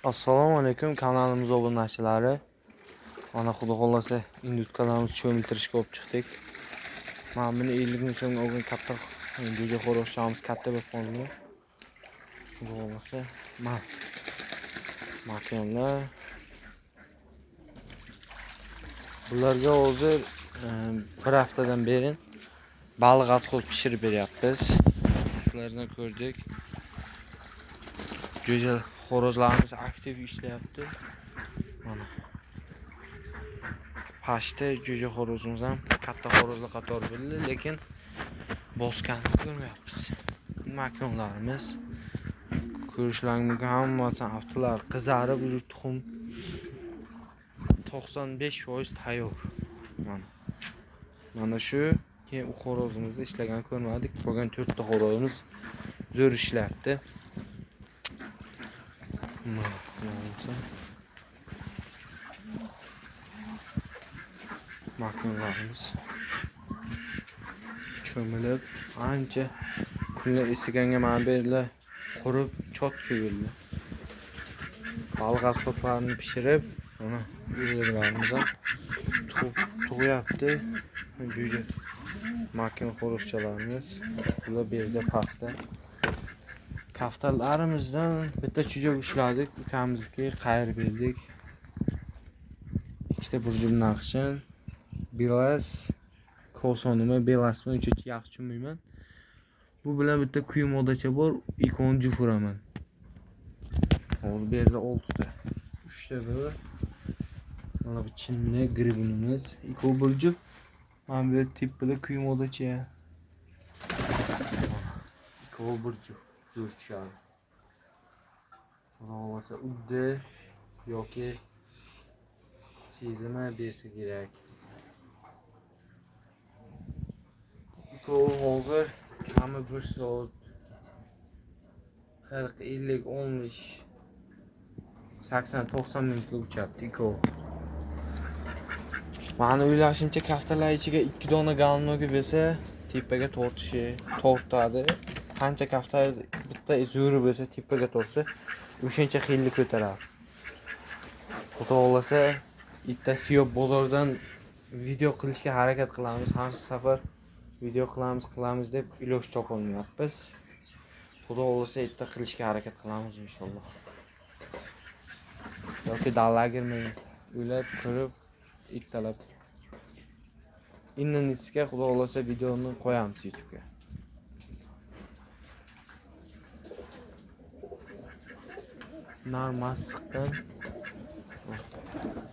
Assalomu alaykum kanalimiz obunachilari. Mana xudo xolasa indutkalarimiz cho'miltirishga olib chiqdik. Mana buni 50 ming so'm olgan katta jo'ja xo'roshchamiz katta bo'lib qoldi. Xudo xolasa mana makonlar. Bularga hozir bir haftadan beri baliq atqo'l pishirib beryapmiz. Sizlardan ko'rdik. Jo'ja xorozlarimiz aktiv ishlayapti. Mana pashta jo'ja xorozimiz ham katta xorozlar qatori bo'ldi, lekin bosganini ko'rmayapmiz. Makonlarimiz ko'rishlaringiz mumkin, hammasi aftilar qizarib, tuxum 95% tayyor. Mana shu keyin u xorozimizni ishlagan ko'rmadik. Qolgan 4 ta xorozimiz zo'r ishlayapti. Makonlarimiz cho'milib ancha kunlar isiganga mana berlar qurib chot ko'yildi. Baliq asqotlarini pishirib, mana uylarimiz ham tug'yapti. Jo'ja makon xorozchalarimiz bular berdi pasta. Kaftalarimizdan bitta jo'ja ushladik, ukamizga qayirib berdik. Ikkita burjum naqshin Bilas kosonimi Bilasmi unchaki yaxshi tushunmayman. Bu bilan bitta kuyum odacha bor, ikon jufuraman. Hozir bu yerda 6 ta. 3 ta bu. Mana bu chinni gribinimiz, ikon burjum. Mana bu tipida kuyum odacha. Ikon burjum zo'r tushadi. Bo'lmasa uddi yoki sezimi bersa kerak. Hozir kami 1 soat 40 50 15 80 90 minutga uchadi. Mani o'ylashimcha kaftalar ichiga 2 dona galnoga bo'lsa, tepaga tortadi. Qancha kaftar bitta zo'ri bo'lsa, tepaga tortsa, o'shancha xilli ko'taradi. Xudo xolasa, ikkitasi yo'q bozordan video qilishga harakat qilamiz. Har safar video qilamiz deb iloji topolmayapmiz. Xudo xolasa ikkita qilishga harakat qilamiz inshaalloh. Yoki dalagermi o'ylab ko'rib ikkitalab. Indonesiyaga xudo xolasa videoni qo'yamiz YouTube'ga. Narmasdan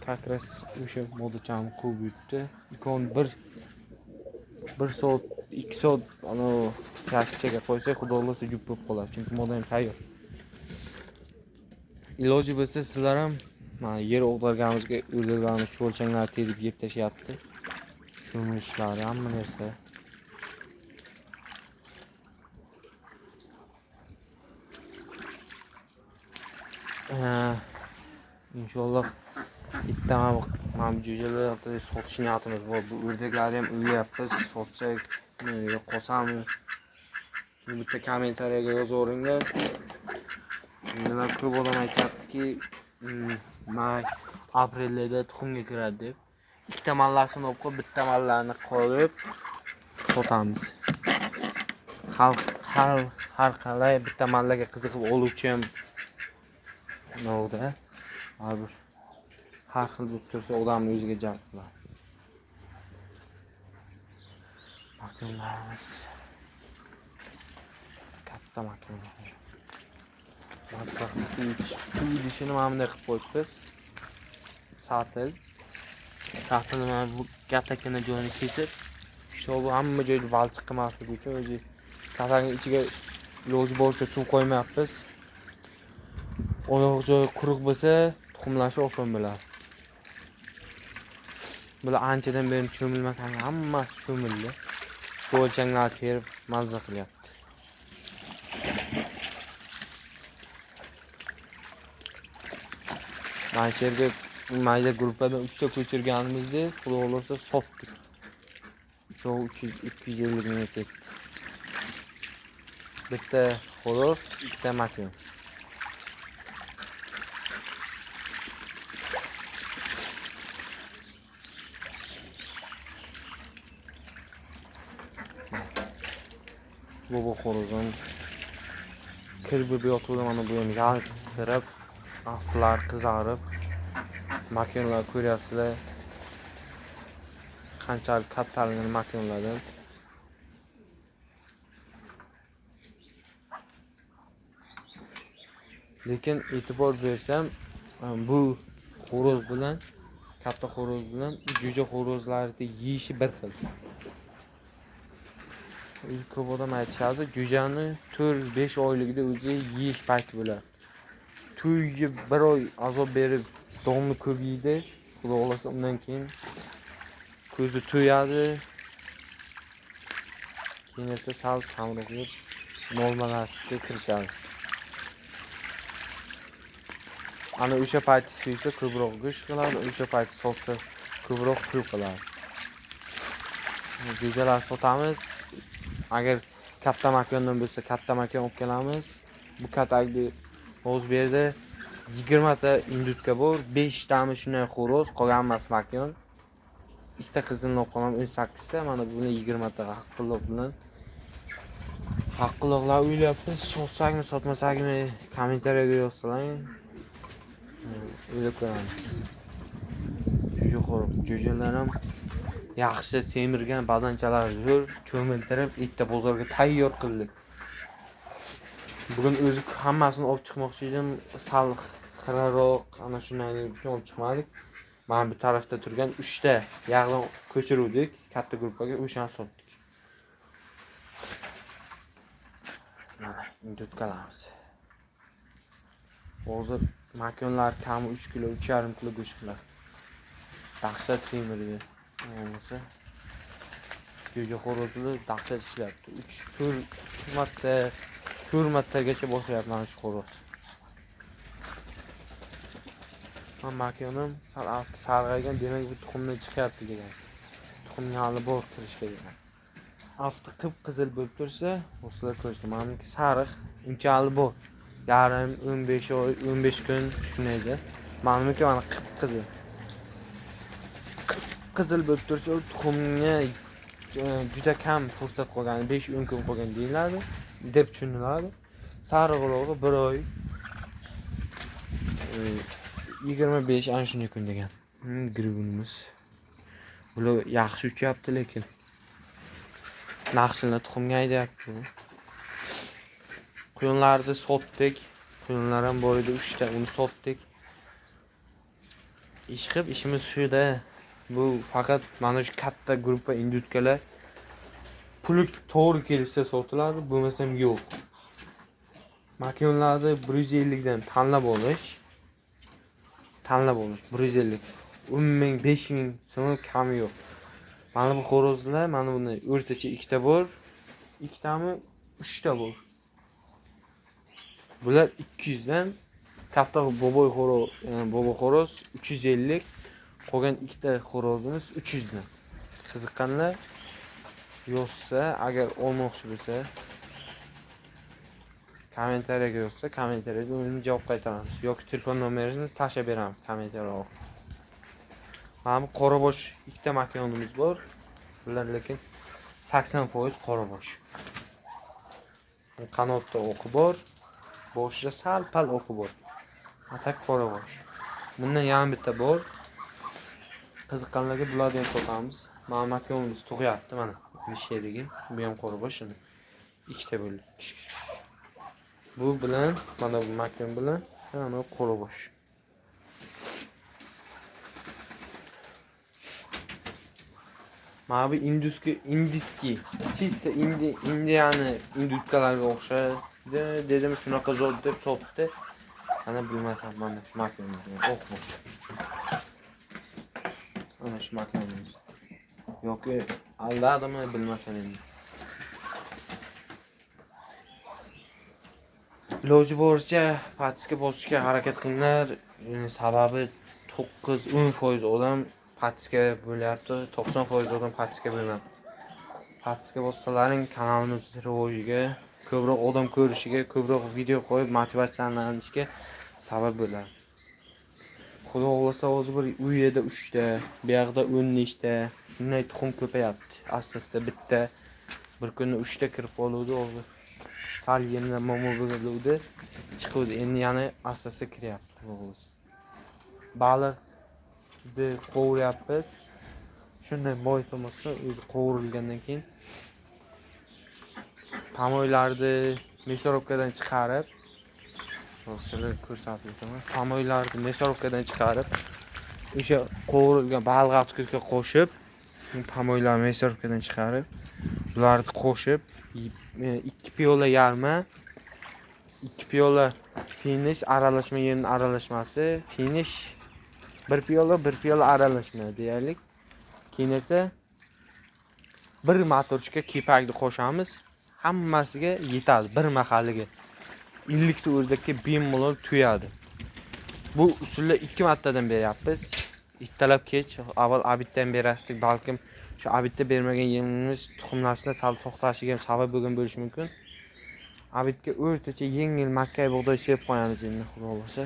как раз o'sha modachani quvib yutdi. Ikon 1 soat 2 soat ana yashikchaga qo'ysa, xudo xolasa jup bo'lib qoladi, chunki moda ham tayyor. Iloji bo'lsa sizlar ham mana yer o'g'darganimizga o'rganamiz, cho'lchanglar terib yeb tashyapti. Cho'mishlari hamma narsa. Inshaalloh bitta mana bu jo'jalarni sotish niyatimiz bor. Bu o'rdaklarni ham o'ylayapmiz, sotsak yo qolsami. Shuni bitta kommentariyaga yozaveringlar. Yana ko'p odam aytayaptiki, may aprelda tuxumga kiradi deb. Ikkita mallasini olib qo'yib, bitta mallarni qo'yib sotamiz. Har qalay bitta mallaga qiziqib oluvchi ham noda. Har xil bo'lib tursa odamni o'ziga jalb qiladi. Makonlarimiz katta makonlar. Masax suv idishini mana bunday qilib qo'yibmiz. Satil mana bu katakina joyini kesib, bu hamma joyda balchiq qilmasligi uchun o'zi katakning ichiga iloji boricha suv qo'ymayapmiz. Oyoq joyi quruq bo'lsa, tuxumlashi oson bo'ladi. Bular anchadan beri cho'milmagan, hammasi cho'mildi. Cho'lchanglar terib mazza qilyapti. Mana shu yerga mayda gruppadan 3 ta ko'chirganimizda, xudo xolasa sotdik. 300-250 ming ketdi. Bitta xolos, ikkita makon. bobo xo'rozim kirib yotibdi, mana bu ham yaltirab, aftlari qizarib, makonlar ko'ryapsizlar. Qanchalik kattaligini makonlardan. Lekin e'tibor bersam, bu xo'roz bilan katta xo'roz bilan jo'ja xo'rozlarni yeyishi bir xil. Ko'p odam aytishadi, jo'jani 4-5 oyligida o'zi yeyish payti bo'ladi. To'yga 1 oy azob berib, donni ko'p yeydi. Xudo xolasa undan keyin ko'zi to'yadi. Keyin esa sal kamroq yeb normalasiga kirishadi. Ana o'sha payt to'ysa ko'proq go'sht qiladi, o'sha payt sotsa ko'proq pul qiladi. Jo'jalar sotamiz. Agar katta makondan bo'lsa, katta makon olib kelamiz. Bu katagi hozir bu yerda 20 ta indutka bor, 5 tami shunday xo'roz, qolgan emas makon. Ikkita qizimni olib qolaman 18 ta, mana buni 20 ta haqqiliq bilan. Haqqiliqlar o'ylayapmiz, sotsakmi, sotmasakmi kommentariyaga yozsalaring. O'ylab ko'ramiz. Jo'ja xo'roz, jo'jalar ham yaxshi semirgan badanchalar zo'r, cho'miltirib, ikkita bozorga tayyor qildik. Bugun o'zi hammasini olib chiqmoqchi edim, sal xiraroq, ana shunday uchun olib chiqmadik. Mana bu tarafda turgan 3 ta yag'dan ko'chiruvdik katta gruppaga, o'shani sotdik. Mana indutkalarimiz. Hozir makonlar kami 3 kilo, 3,5 kilo go'sht qiladi. Dahshat semirdi. Bo'lmasa jo'ja xo'rozni dahshat ishlayapti. 4 martagacha boshyapti mana shu xo'roz. Men makonim sal sarg'aygan, demak bu tuxumdan chiqyapti degan. Tuxumni hali bor kirishga degan. Afti qip-qizil bo'lib tursa, o'slar ko'rishdi. Meniki sariq, unchalik bor. Yarim 15 oy, 15 kun shunaydi. Meniki mana qip-qizil. Qizil bo'lib tursa, tuxumga juda kam fursat qolgan, 5-10 kun qolgan deyiladi deb tushuniladi. Sarig'log'i 1 oy 25 ana shunday kun degan. Gribunimiz. Bular yaxshi uchyapti, lekin naqshini tuxumga haydayapti. Quyonlarni sotdik. Quyonlar ham bor edi 3 ta, uni sotdik. Ish qilib ishimiz shuda. Bu faqat mana shu katta gruppa indutkalar puli to'g'ri kelsa sotiladi, bo'lmasam yo'q. Makonlarni 150 dan tanlab olish. 150. 10 ming, 5 ming so'm kami yo'q. Mana bu xo'rozlar, mana buni o'rtacha 2 ta bor, 2 tami 3 ta bor. Bular 200 dan, katta boboy xo'roz 350, qolgan 2 ta xo'rozimiz 300 dan. Qiziqqanlar yozsa, agar olmoqchi bo'lsa, kommentariyaga yozsa, kommentariyada uni javob qaytaramiz yoki telefon nomeringizni tashlab beramiz kommentariyaga. Mana bu qorabosh 2 ta makonimiz bor. Bular lekin 80% qorabosh. Qanotda o'qi bor, boshida sal-pal o'qi bor. Atak qorabosh. Bundan yana bitta bor. Qiziqqanlarga bularni ham sotamiz. Mana makonimiz tug'yapti, mana ish yeriga. Bu ham qorabosh, 2 ta bo'ldi. Bu bilan, mana bu makon bilan, mana qorabosh. Mana bu indiski, chista indiyani indutkalarga o'xshaydi. Dedim shunaqa zot deb sotdi. Ana bilmasam, mana makonimiz o'xshash. Ana shu makonimiz. Yoki aldadimi bilmasam endi. Iloji boricha patiska bosishga harakat qilinglar. Sababi 9-10% odam patiska bo'lyapti, 90% odam patiska bo'lmayapti. Patiska bossalaring kanalimiz rivojiga, ko'proq odam ko'rishiga, ko'proq video qo'yib motivatsiyalanishga sabab bo'ladi. Xudo xolasa hozir bir u yerda 3 ta, bu yoqda 10 nechta shunday tuxum ko'payapti. Asta-asta bitta Bir kuni 3 ta kirib qoluvdi, o'g'li. Sal yemdan momo bo'luvdi. Chiquvdi. Endi yana asta-asta kiryapti, o'g'li. Baliqni qovuryapmiz. Shunday moy so'masda o'zi qovurilgandan keyin pamoylarni mesorovkadan chiqarib, sizlarga ko'rsatib o'taman. Pamoylarni mesorovkadan chiqarib, o'sha qovurilgan baliq atkiga qo'shib, pamoylarni mesorovkadan chiqarib, ularni qo'shib, 2 piyola yarmi, 2 piyola finish aralashma yerning aralashmasi, finish 1 piyola aralashma deyaylik. Keyin esa bir matorchka kepakni qo'shamiz. Hammasiga yetadi bir mahaliga. 50 ta o'rdakka bemalol to'yadi. Bu usulni 2 martadan beryapmiz. Ertalab kech, avval abitdan berasdik, balkim shu abitda bermagan yemimiz tuxumlashda sal to'xtashiga ham sabab bo'lgan bo'lishi mumkin. Abitga o'rtacha yengil makkay bug'doy sepib qo'yamiz endi, xudo xolasa.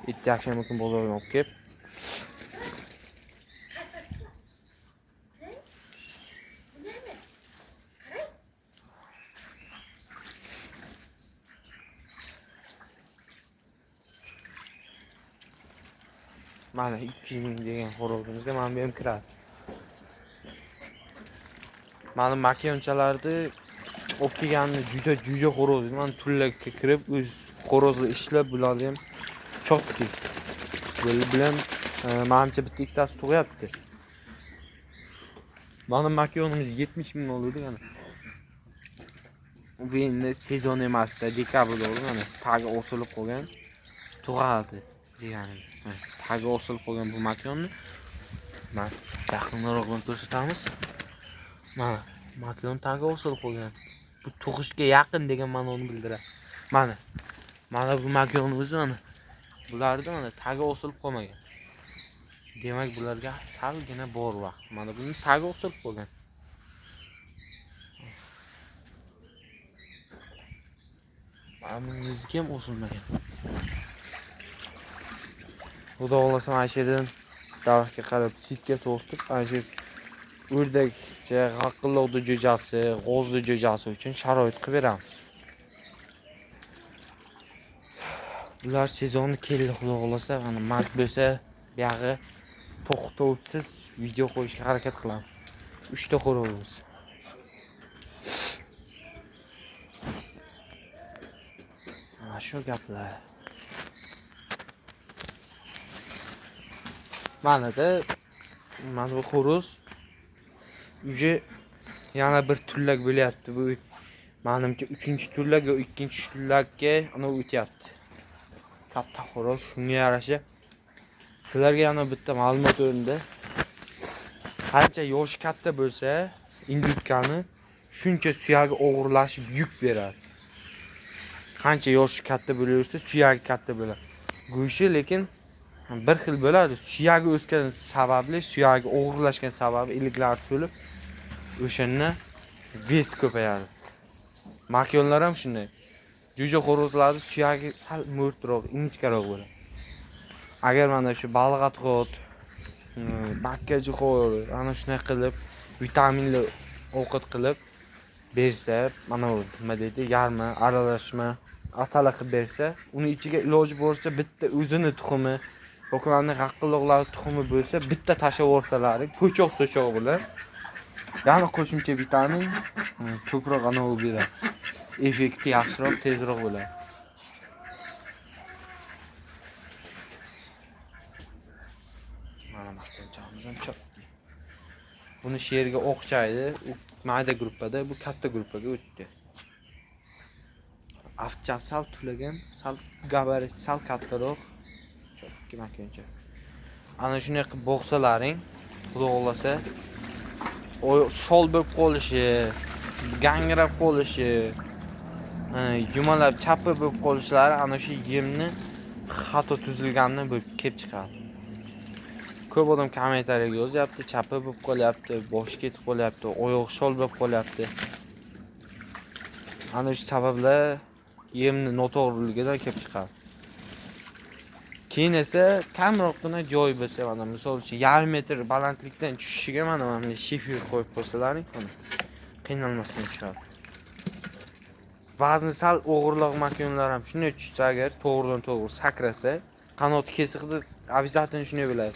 Erta yaxshi mumkin bozordan olib kelib. Mana 200 ming degan xo'rozimizga mana bu ham kiradi. Mana makyonchalarni olib kelganni juja xo'roz. Mana tullakka kirib o'z xo'rozli ishlab bularni ham chopdi. Bilan menimcha bitta ikkitasi tug'yapti. Mana makyonimiz 70 ming oldi mana. Bu endi sezon emasda, dekabrda oldi mana. Tagi osilib qolgan. Tug'adi deganim. Tagi osilib qolgan bu makyonni mana yaqinroq ko'rsatamiz. Mana makyon tagi osilib qolgan. Bu tug'ishga yaqin degan ma'noni bildiradi. Mana bu makyonimiz mana. Bularda mana tagi osilib qolmagan. Demak, bularga salgina bor vaqt. Mana buni tagi osilib qolgan. Mana bunizga ham osilmagan. Xudo xolasa mana shu yerdan daraxtga qarab sitga to'xtab, mana shu o'rdakcha, g'aqilloqni jo'jasi, g'ozli jo'jasi uchun sharoit qilib beramiz. Bular sezoni keldi, xudo xolasa, mana mart bo'lsa, bu yog'i to'xtovsiz video qo'yishga harakat qilamiz. 3 ta xo'rozimiz. Mana shu gaplar. Mana bu xo'roz uje yana bir tullak bo'lyapti. Bu menimcha 3-tullak va 2-tullakka ana o'tyapti. Katta xo'roz, shunga yarasha sizlarga yana bitta ma'lumot o'rnida. Qancha yoshi katta bo'lsa, indutkani shuncha suyagi og'irlashib yuk beradi. Qancha yoshi katta bo'laversa, suyagi katta bo'ladi. Go'shi lekin bir xil bo'ladi. Suyagi o'sgan sababli, suyagi og'irlashgan sababi iliklari to'lib, o'shanda ves ko'payadi. Makyonlar ham shunday. Jo'ja xo'rozlarning suyagi sal mo'rtroq, ingichkaroq bo'ladi. Agar mana shu baliq atqot, bakkajo'xo'r, ana shunday qilib vitaminli ovqat qilib bersa, mana bu nima deydi, yarmi, aralashma, atala qilib bersa, uni ichiga iloji bo'lsa bitta o'zini tuxumi, yoki g'aqilloqlar tuxumi bo'lsa, bitta tashlab yuborsalaring, po'choq-so'choq bilan yana qo'shimcha vitamin ko'proq ana u beradi. Effekti yaxshiroq, tezroq bo'ladi. Mana maqtanchamiz ham chopdi. Buni sherga o'xshaydi, u mayda gruppada, bu katta gruppaga o'tdi. Afcha sal tulagan, sal gabarit, sal kattaroq. Chopdi makoncha. Ana shunday qilib bo'g'salaring, xudo xolasa, shol bo'lib qolishi, gangrab qolishi, yumalab chappi bo'lib qolishlari ana shu yemni xato tuzilganini bo'lib kelib chiqadi. Ko'p odam kommentariyaga yozyapti, chappi bo'lib qolyapti, bosh ketib qolyapti, oyoq shol bo'lib qolyapti. Ana shu sabablar yemni noto'g'riligidan kelib chiqadi. Keyin esa kamroqgina joy bo'lsa, mana misol uchun 1,5 metr balandlikdan tushishiga mana shifir qo'yib qo'ysalaring, qiynalmasdan tushadi. Vazni sal o'g'irloq makonlar ham shunday tushsa agar to'g'ridan to'g'ri sakrasa, qanoti kesiqda обязательно shunday bo'ladi.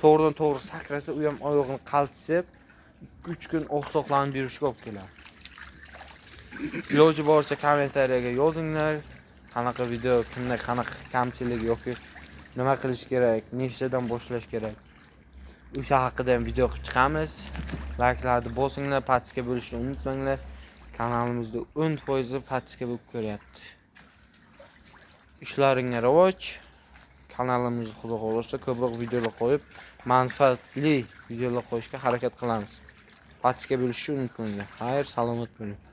To'g'ridan to'g'ri sakrasa, u ham oyog'ini qaltishib 3 kun oqsoqlanib yurishga olib keladi. Iloji boricha kommentariyaga yozinglar. Qanaqa video, kimda qanaqa kamchilik yoki nima qilish kerak, nechtadan boshlash kerak. O'sha haqida ham video qilib chiqamiz. Like'larni bosinglar, patska bo'lishni unutmanglar. Kanalimizda 10% patska bo'lib ko'ryapti. Ishlaringga rivoj. Kanalimizda xudo xolasa ko'proq videolar qo'yib, manfaatli videolar qo'yishga harakat qilamiz. Patska bo'lishni unutmanglar. Xayr, salomat bo'ling.